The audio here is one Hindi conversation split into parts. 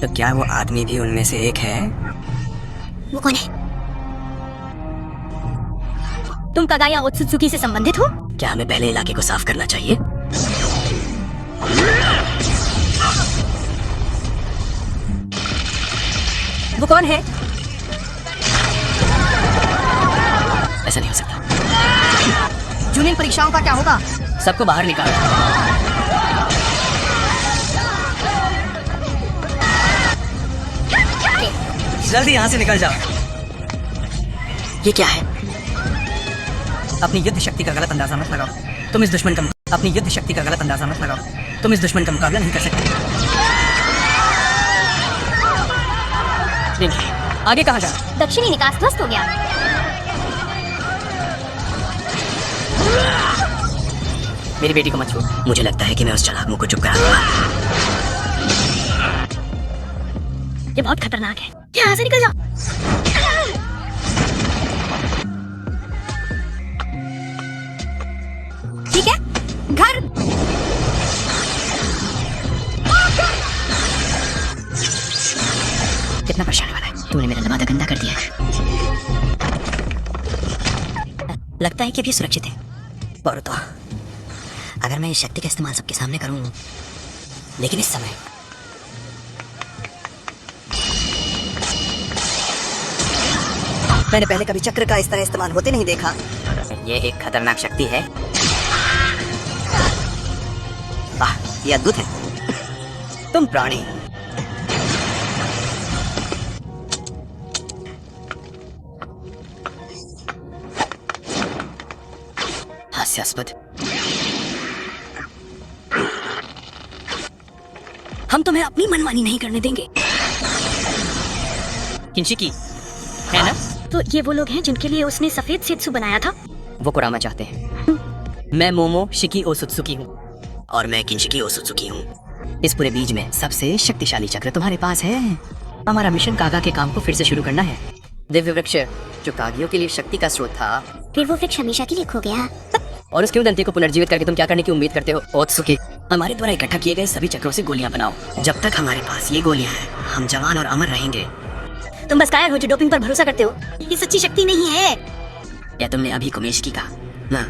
तो क्या वो आदमी भी उनमें से एक है? वो कौन है? तुम कागाया ओत्सुत्सुकी से संबंधित हो? क्या हमें पहले इलाके को साफ करना चाहिए? वो कौन है? ऐसा नहीं हो सकता। जूनियर परीक्षाओं का क्या होगा? सबको बाहर निकालो। जल्दी यहाँ से निकल जाओ। ये क्या है? अपनी युद्ध शक्ति का गलत अंदाजा मत लगाओ। तुम इस दुश्मन का अपनी युद्ध शक्ति का गलत अंदाजा मत लगाओ। तुम इस दुश्मन का मुकाबला नहीं कर सकते। आगे कहाँ जा? दक्षिणी निकास ध्वस्त हो गया। मेरी बेटी को मत छू। मुझे लगता है कि मैं उस चालाक मुंह को चुप करा दूंगा। ये बहुत खतरनाक है। यहाँ से निकल जाओ। ठीक है, घर। कितना परेशान वाला है। तूने मेरा दरवाजा गंदा कर दिया है। लगता है कि अभी सुरक्षित है। बोरुतो, अगर मैं इस शक्ति का इस्तेमाल सबके सामने करूं, लेकिन इस समय मैंने पहले कभी चक्र का इस तरह इस्तेमाल होते नहीं देखा। ये एक खतरनाक शक्ति है। वाह, ये अद्भुत है। तुम प्राणी। हास्यास्पद। हम तुम्हें अपनी मनमानी नहीं करने देंगे। किंशिकी है ना? तो ये वो लोग हैं जिनके लिए उसने सफेद सेत्सु बनाया था। वो कुरामा चाहते हैं। मैं मोमो शिकी ओसुत्सुकी हूँ और मैं किंशिकी ओसुत्सुकी हूँ। इस पूरे बीज में सबसे शक्तिशाली चक्र तुम्हारे पास है। हमारा मिशन कागा के काम को फिर से शुरू करना है। दिव्य वृक्ष जो कागियों के लिए शक्ति का स्रोत था, फिर वो वृक्ष हमेशा के लिए खो गया। और उसके उदंती को पुनर्जीवित करके तुम क्या करने की उम्मीद करते हो? ओत्सुकी, हमारे द्वारा इकट्ठा किए गए सभी चक्रों से गोलियां बनाओ। जब तक हमारे पास ये गोलियां हैं, हम जवान और अमर रहेंगे। तुम बस कायर हो जो डोपिंग पर भरोसा करते हो। ये सच्ची शक्ति नहीं है। क्या तुमने अभी कुमेश की कहा ना?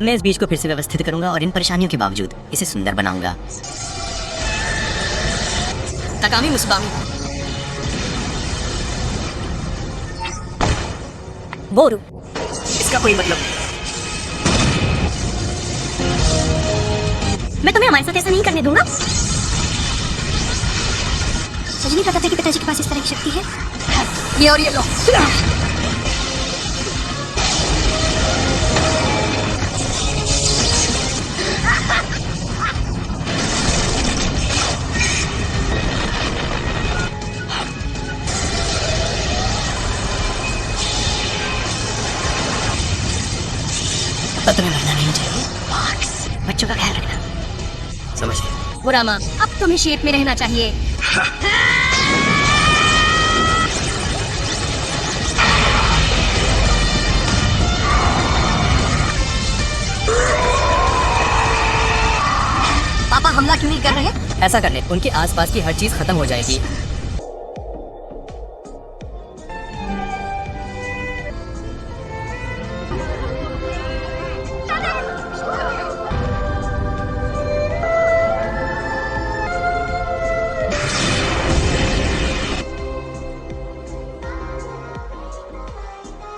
मैं इस बीज को फिर से व्यवस्थित करूंगा और इन परेशानियों के बावजूद इसे सुंदर बनाऊंगा। तकामी मुसबामी। बोरू, इसका कोई मतलब? मैं तुम्हें हमारे साथ ऐसा नहीं करने दूंगा। मुझे नहीं पता था कि पिताजी के पास इस तरह की शक्ति है। ये और ये लो। तो तुम्हें मरना नहीं चाहिए। बच्चों का ख्याल रखना। समझ गए? बुरामा, अब तुम्हें शेप में रहना चाहिए। पापा हमला क्यों नहीं कर रहे? ऐसा करने उनके आसपास की हर चीज खत्म हो जाएगी।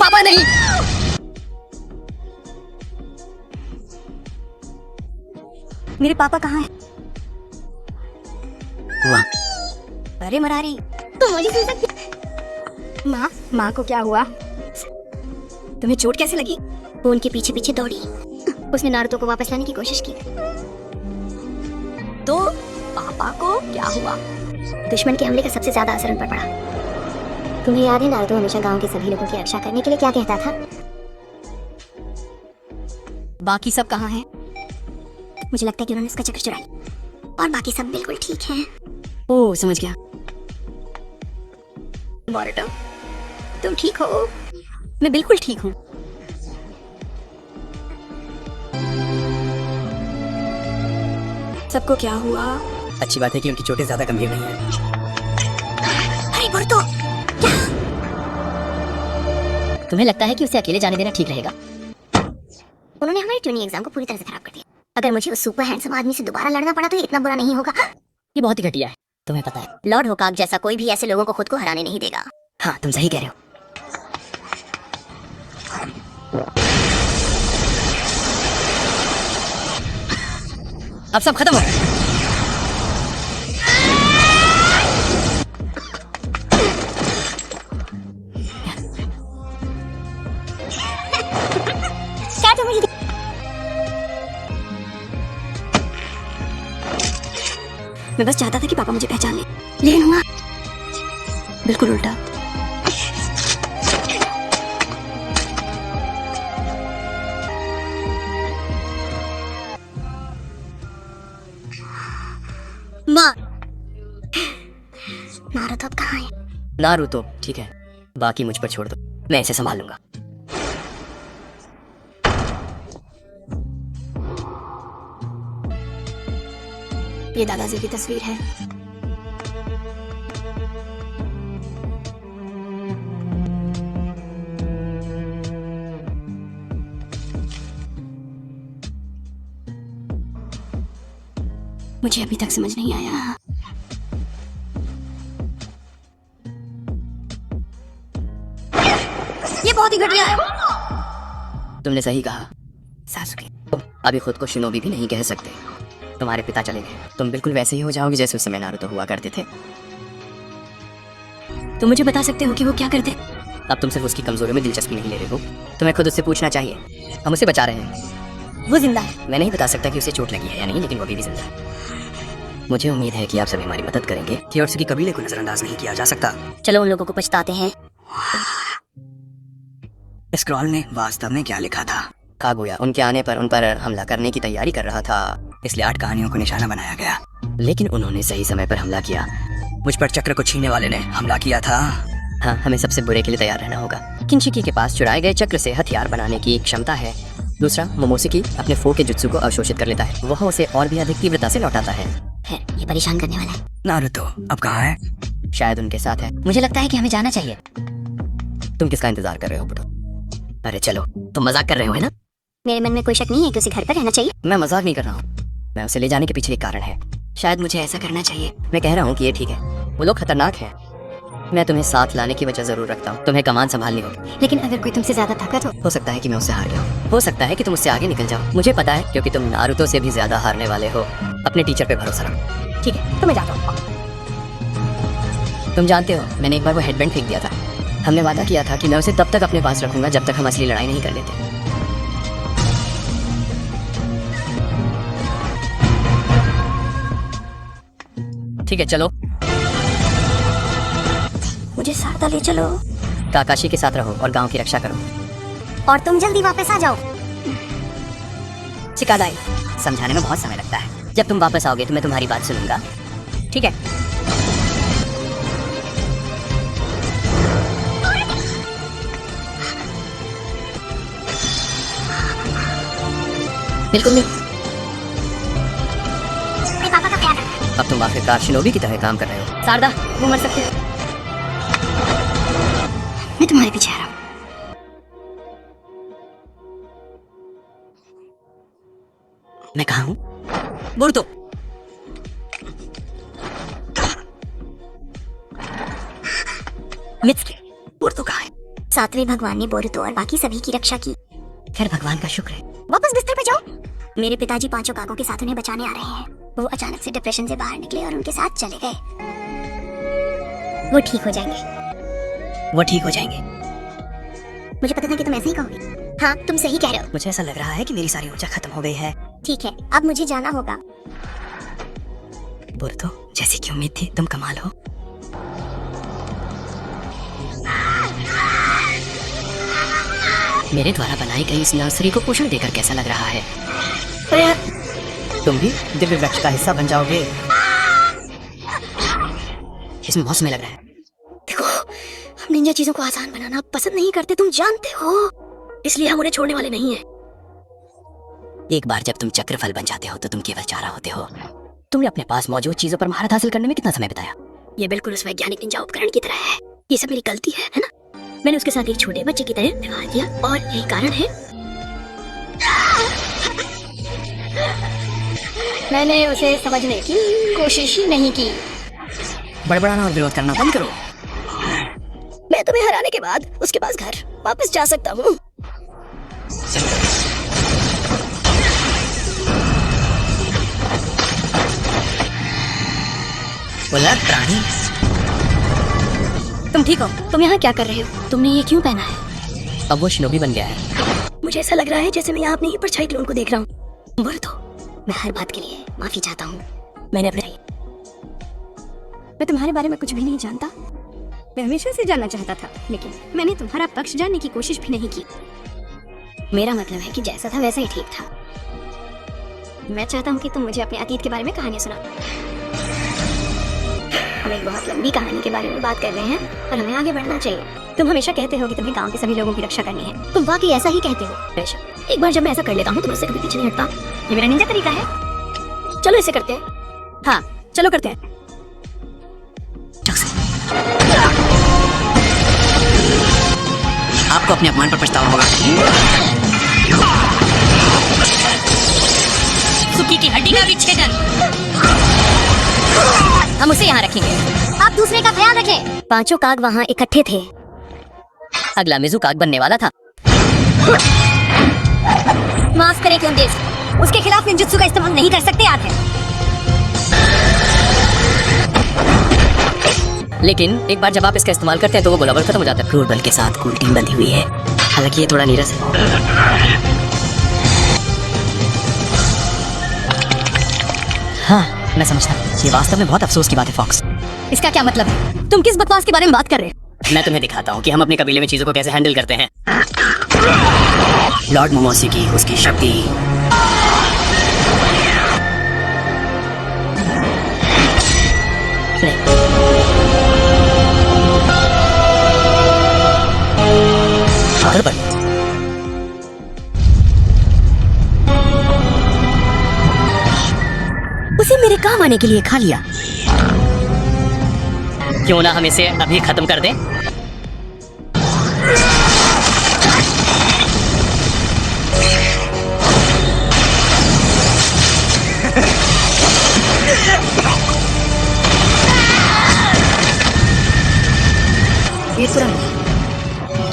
पापा नहीं। मेरे पापा कहाँ हैं? अरे मरारी, तुम मुझे सुन सकती? माँ को क्या हुआ? तुम्हें चोट कैसे लगी? वो उनके पीछे पीछे दौड़ी। उसने नारुतो को वापस लाने की कोशिश की। तो पापा को क्या हुआ? दुश्मन के हमले का सबसे ज्यादा असर उन पर पड़ा। तुम्हें याद है नारुतो हमेशा गांव के सभी लोगों की रक्षा करने के लिए क्या कहता था? बाकी सब कहाँ हैं? मुझे लगता है कि उन्होंने इसका चक्र चुरा लिया और बाकी सब बिल्कुल ठीक हैं। ओह, समझ गया। बोरुतो, तुम ठीक हो? मैं बिल्कुल ठीक हूँ। सबको क्या हुआ? अच्छी बात है कि उनकी चोटें ज्यादा गंभीर नहीं है। अरे बोरुतो, तुम्हें लगता है कि उसे अकेले जाने देना ठीक रहेगा? उन्होंने हमारे ट्यूनिंग एग्जाम को पूरी तरह से खराब कर दिया। अगर मुझे उस सुपर हैंडसम आदमी से दोबारा लड़ना पड़ा तो ये इतना बुरा नहीं होगा। ये बहुत ही घटिया है, तुम्हें पता है। लॉर्ड होकाक जैसा कोई भी ऐसे लोगों को खुद को हराने नहीं देगा। हाँ, तुम सही कह रहे हो। अब सब खत्म हो गया। क्या तुम मुझे मैं बस चाहता था कि पापा मुझे पहचान ले, लेकिन हुआ बिल्कुल उल्टा। माँ, नारुतो अब कहाँ है? नारुतो ठीक है, बाकी मुझ पर छोड़ दो, मैं इसे संभाल लूंगा। ये दादाजी की तस्वीर है। मुझे अभी तक समझ नहीं आया। ये बहुत ही घटिया है। तुमने सही कहा सासुके, अभी खुद को शिनोबी भी नहीं कह सकते। तुम्हारे पिता चले गए, तुम बिल्कुल वैसे ही हो जाओगे जैसे उस समय नारुतो हुआ करते थे। तुम मुझे बता सकते हो कि वो क्या करते? अब तुम सिर्फ उसकी कमजोरियों में दिलचस्पी नहीं ले रहे हो, तुम्हें खुद उससे पूछना चाहिए। हम उसे बचा रहे हैं। वो जिंदा है। मैं नहीं बता सकता कि उसे चोट लगी है या नहीं, लेकिन वो अभी भी जिंदा है। मुझे उम्मीद है कि आप सभी हमारी मदद करेंगे। की कबीले को नजरअंदाज नहीं किया जा सकता। चलो उन लोगों को पछताते हैं। स्क्रॉल ने वास्तव में क्या लिखा था? कागुया उनके आने पर उन पर हमला करने की तैयारी कर रहा था, इसलिए 8 कहानियों को निशाना बनाया गया। लेकिन उन्होंने सही समय पर हमला किया। मुझ पर चक्र को छीनने वाले ने हमला किया था। हाँ, हमें सबसे बुरे के लिए तैयार रहना होगा। किंशिकी के पास चुराए गए चक्र से हथियार बनाने की एक क्षमता है। दूसरा, मोमोशिकी अपने फो के जुत्सु को अवशोषित कर लेता है, वह उसे और भी अधिक तीव्रता से लौटाता है। ये परेशान करने वाला है। नारुतो अब कहाँ है? शायद उनके साथ है। मुझे लगता है कि हमें जाना चाहिए। तुम किसका इंतजार कर रहे हो बुटो? अरे चलो, तुम मजाक कर रहे हो है ना? मेरे मन में कोई शक नहीं है कि उसे घर पर रहना चाहिए। मैं मजाक नहीं कर रहा हूँ, मैं उसे ले जाने के पीछे एक कारण है। शायद मुझे ऐसा करना चाहिए। मैं कह रहा हूँ कि ये ठीक है। वो लोग खतरनाक हैं। मैं तुम्हें साथ लाने की वजह जरूर रखता हूँ। तुम्हें कमान संभालनी होगी। लेकिन अगर कोई तुमसे ज्यादा ताकत हो सकता है कि मैं उससे हार गया हूँ। हो सकता है कि तुम उससे आगे निकल जाओ। मुझे पता है, क्योंकि तुम नारुतो से भी ज्यादा हारने वाले हो। अपने टीचर पे भरोसा रखो। ठीक है, तो मैं जाता हूँ। तुम जानते हो, मैंने एक बार वो हेडबैंड फेंक दिया था। हमने वादा किया था कि मैं उसे तब तक अपने पास रखूंगा जब तक हम असली लड़ाई नहीं कर लेते। ठीक है, चलो। मुझे सारदा ले चलो। काकाशी के साथ रहो और गांव की रक्षा करो। और तुम जल्दी वापस आ जाओ। चिकादाई, समझाने में बहुत समय लगता है। जब तुम वापस आओगे तो मैं तुम्हारी बात सुनूंगा, ठीक है? बिल्कुल नहीं। पापा का प्यार। अब तुम आखिरकार शिनोबी की तरह काम कर रहे हो। सारदा, वो मर सकते हो। मैं तुम्हारे पीछे आ रहा हूँ। मैं कहाँ हूँ? बोरुतो। मित्सुकी, बोरुतो कहाँ है? 7वें भगवान ने बोरुतो और बाकी सभी की रक्षा की। खैर भगवान का शुक्र है। वापस बिस्तर पे जाओ। मेरे पिताजी 5 कागों के साथ उन्हें बचाने आ रहे हैं। वो अचानक से डिप्रेशन से बाहर निकले और उनके साथ चले गए। वो ठीक हो जाएंगे। वो ठीक हो जाएंगे। मुझे पता था कि तुम ऐसे ही कहोगे। हाँ, तुम सही कह रहे हो। मुझे ऐसा लग रहा है कि मेरी सारी ऊर्जा खत्म हो गई है। ठीक है, अब मुझे जाना होगा। बोरुतो, जैसी की उम्मीद थी, तुम कमाल हो। मेरे द्वारा बनाई गई इस नर्सरी को पोषण देकर कैसा लग रहा है? तुम भी दिव्य वृक्ष का हिस्सा बन जाओगे। इसमें बहुत समय लग रहा है। देखो, हम निंजा चीजों को आसान बनाना पसंद नहीं करते, तुम जानते हो। इसलिए हम उन्हें छोड़ने वाले नहीं हैं। एक बार जब तुम चक्रफल बन जाते हो तो तुम केवल चारा होते हो। तुमने अपने पास मौजूद चीजों पर महारत हासिल करने में कितना समय बिताया? ये बिल्कुल उस वैज्ञानिक निंजा उपकरण की तरह है। ये सब मेरी गलती है ना? मैंने उसके साथ एक छोटे बच्चे की तरह व्यवहार किया और यही कारण है मैंने उसे समझने की कोशिश ही नहीं की। बड़बड़ाना और विरोध करना बंद करो। मैं तुम्हें हराने के बाद उसके पास घर वापस जा सकता हूँ। उलट प्राणी, तुम ठीक हो? तुम यहाँ क्या कर रहे हो? तुमने ये क्यों पहना है? अब वो शिनोबी बन गया है। मुझे ऐसा लग रहा है जैसे मैं यहाँ अपनी ही परछाई क्लोन को देख रहा हूँ। बोल दो, मैं हर बात के लिए माफी चाहता हूँ। मैं तुम्हारे बारे में कुछ भी नहीं जानता। मैं हमेशा से जानना चाहता था, लेकिन मैंने तुम्हारा पक्ष जानने की कोशिश भी नहीं की। मेरा मतलब है कि जैसा था वैसा ही ठीक था। मैं चाहता हूँ कि तुम मुझे अपने अतीत के बारे में कहानियां सुनाओ। हम एक बहुत लंबी कहानी के बारे में बात कर रहे हैं और हमें आगे बढ़ना चाहिए। तुम हमेशा कहते हो कि तुम्हें गांव के सभी लोगों की रक्षा करनी है। तुम वाकई ऐसा ही कहते हो? बेशक। एक बार जब मैं ऐसा कर लेता हूँ तो मुझसे कभी पीछे नहीं हटता। ये मेरा निंजा तरीका है। चलो इसे करते हैं। हाँ चलो करते हैं। आपको अपने अपमान पर पछतावा होगा। सुकी की हड्डी का विच्छेदन। हम उसे यहाँ रखेंगे। आप दूसरे का ख्याल रखें। पांचों काग वहाँ इकट्ठे थे। अगला मिजू काग बनने वाला था। माफ करें क्यों देश, उसके खिलाफ निंजुत्सु का इस्तेमाल नहीं कर सकते आप हैं। लेकिन एक बार जब आप इसका इस्तेमाल करते हैं तो वो गोलाबार खत्म हो जाता है। क्रूर बल के साथ कूल टीम बंधी हुई है। हालांकि ये थोड़ा नीरस है। हाँ मैं समझता हूँ, ये वास्तव में बहुत अफसोस की बात है फॉक्स। इसका क्या मतलब है? तुम किस बकवास के बारे में बात कर रहे हो? मैं तुम्हें दिखाता हूँ कि हम अपने कबीले में चीजों को कैसे हैंडल करते हैं। लॉर्ड मोमोसी की उसकी शक्ति। उसे मेरे काम आने के लिए खा लिया। क्यों ना हम इसे अभी खत्म कर दें? ये पूरा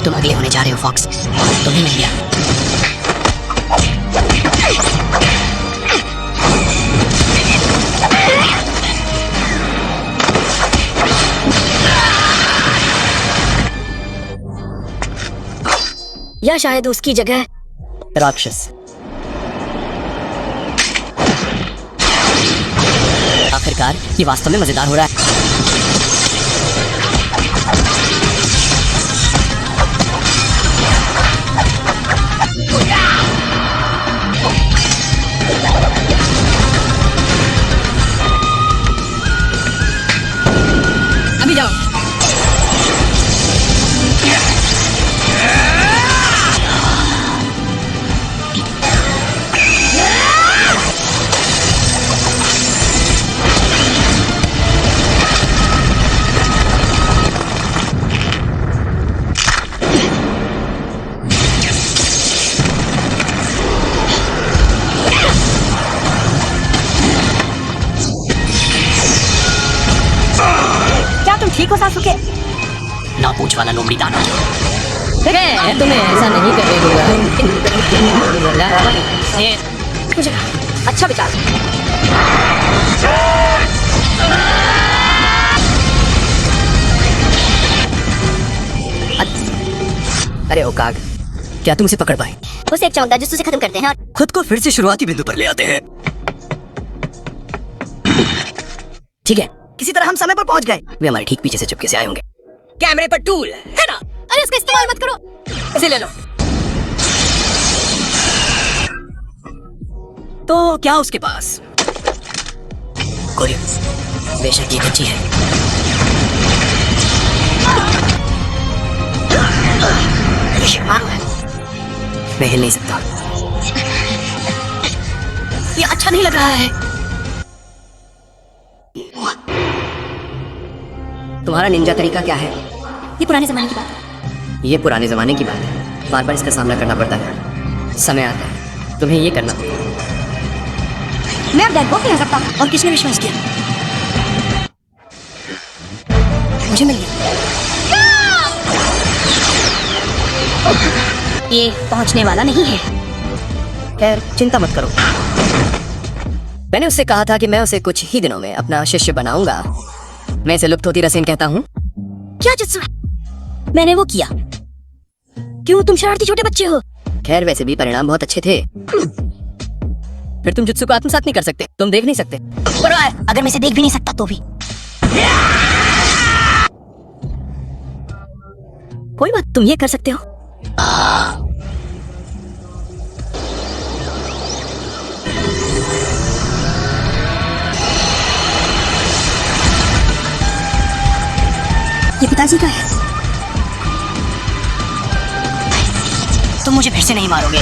तुम अगले होने जा रहे हो फॉक्स। तुम्हें मिल गया। या शायद उसकी जगह राक्षस। आखिरकार ये वास्तव में मजेदार हो रहा है। अभी जाओ। ठीक हो सासुके? ना पूछ वाला लोमड़ी दाना। मैं तुम्हें ऐसा नहीं करने दूंगा। मुझे अच्छा विचार। अरे ओकाग, क्या तुम उसे पकड़ पाए? उसे एक चौंधा जिससे खत्म करते हैं और खुद को फिर से शुरुआती बिंदु पर ले आते हैं। ठीक है, किसी तरह हम समय पर पहुंच गए। वे हमारे ठीक पीछे से चुपके से आए होंगे। कैमरे पर टूल है ना? अरे इसका इस्तेमाल मत करो। इसे ले लो। तो क्या उसके पास? कोरियन बेशक ये अच्छी है। ये शिमारू है। मैं हिल नहीं सकता। ये अच्छा नहीं लग रहा है। तुम्हारा निंजा तरीका क्या है? ये पुराने जमाने की बात है। ये पुराने जमाने की बात है, बार बार इसका सामना करना पड़ता है। समय आता है तुम्हें ये करना होगा। मैं अब डैड को नहीं आ सकता। और किसने विश्वास किया? मुझे मिल गया। ये पहुंचने वाला नहीं है। खैर चिंता मत करो, मैंने उससे कहा था कि मैं उसे कुछ ही दिनों में अपना शिष्य बनाऊंगा। मैं इसे लुप्त होती रसेन कहता हूँ। क्या जुत्सु है? मैंने वो किया। क्यों, तुम शरारती छोटे बच्चे हो। खैर वैसे भी परिणाम बहुत अच्छे थे। फिर तुम जुत्सु को आत्मसात नहीं कर सकते, तुम देख नहीं सकते। पर अगर मैं इसे देख भी नहीं सकता तो भी कोई बात, तुम ये कर सकते हो। ये पिताजी का है। तुम मुझे फिर से नहीं मारोगे।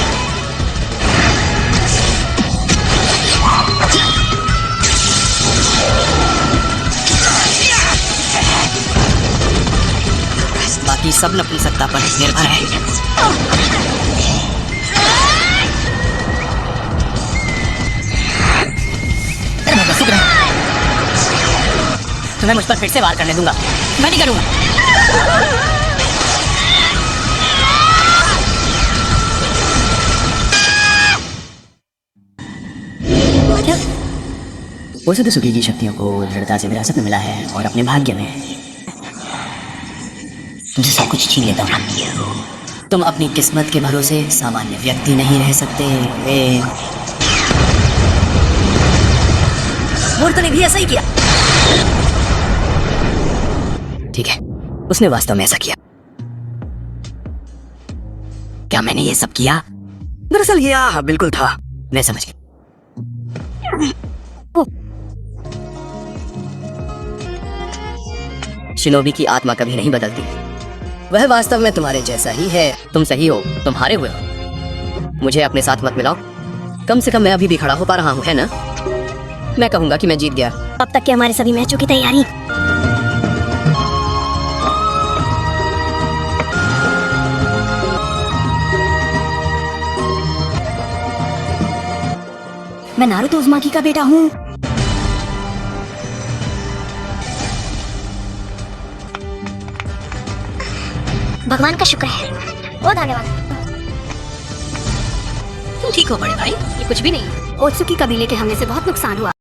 बाकी सब अपनी सत्ता पर निर्भर है। तुम्हें मुझ पर फिर से वार करने दूंगा। मैं नहीं करूंगा। ओसुत्सुकी की शक्तियों को दृढ़ता से विरासत में मिला है और अपने भाग्य में तुमसे सब कुछ छीन लेता हूँ। तुम अपनी किस्मत के भरोसे सामान्य व्यक्ति नहीं रह सकते। मूर्त ने भी ऐसा ही किया। ठीक है, उसने वास्तव में ऐसा किया। क्या मैंने ये सब किया? दरअसल ये बिल्कुल था। मैं समझ गया। शिनोबी की आत्मा कभी नहीं बदलती। वह वास्तव में तुम्हारे जैसा ही है। तुम सही हो, तुम हारे हुए हो। मुझे अपने साथ मत मिलाओ। कम से कम मैं अभी भी खड़ा हो पा रहा हूँ, है ना? मैं कहूंगा कि मैं जीत गया। अब तक के हमारे सभी मैचों की तैयारी। मैं नारुतो उज़ुमाकी का बेटा हूँ। भगवान का शुक्र है। बहुत धन्यवाद। तुम ठीक हो बड़े भाई? ये कुछ भी नहीं। ओत्सुकी कबीले के हमले से बहुत नुकसान हुआ।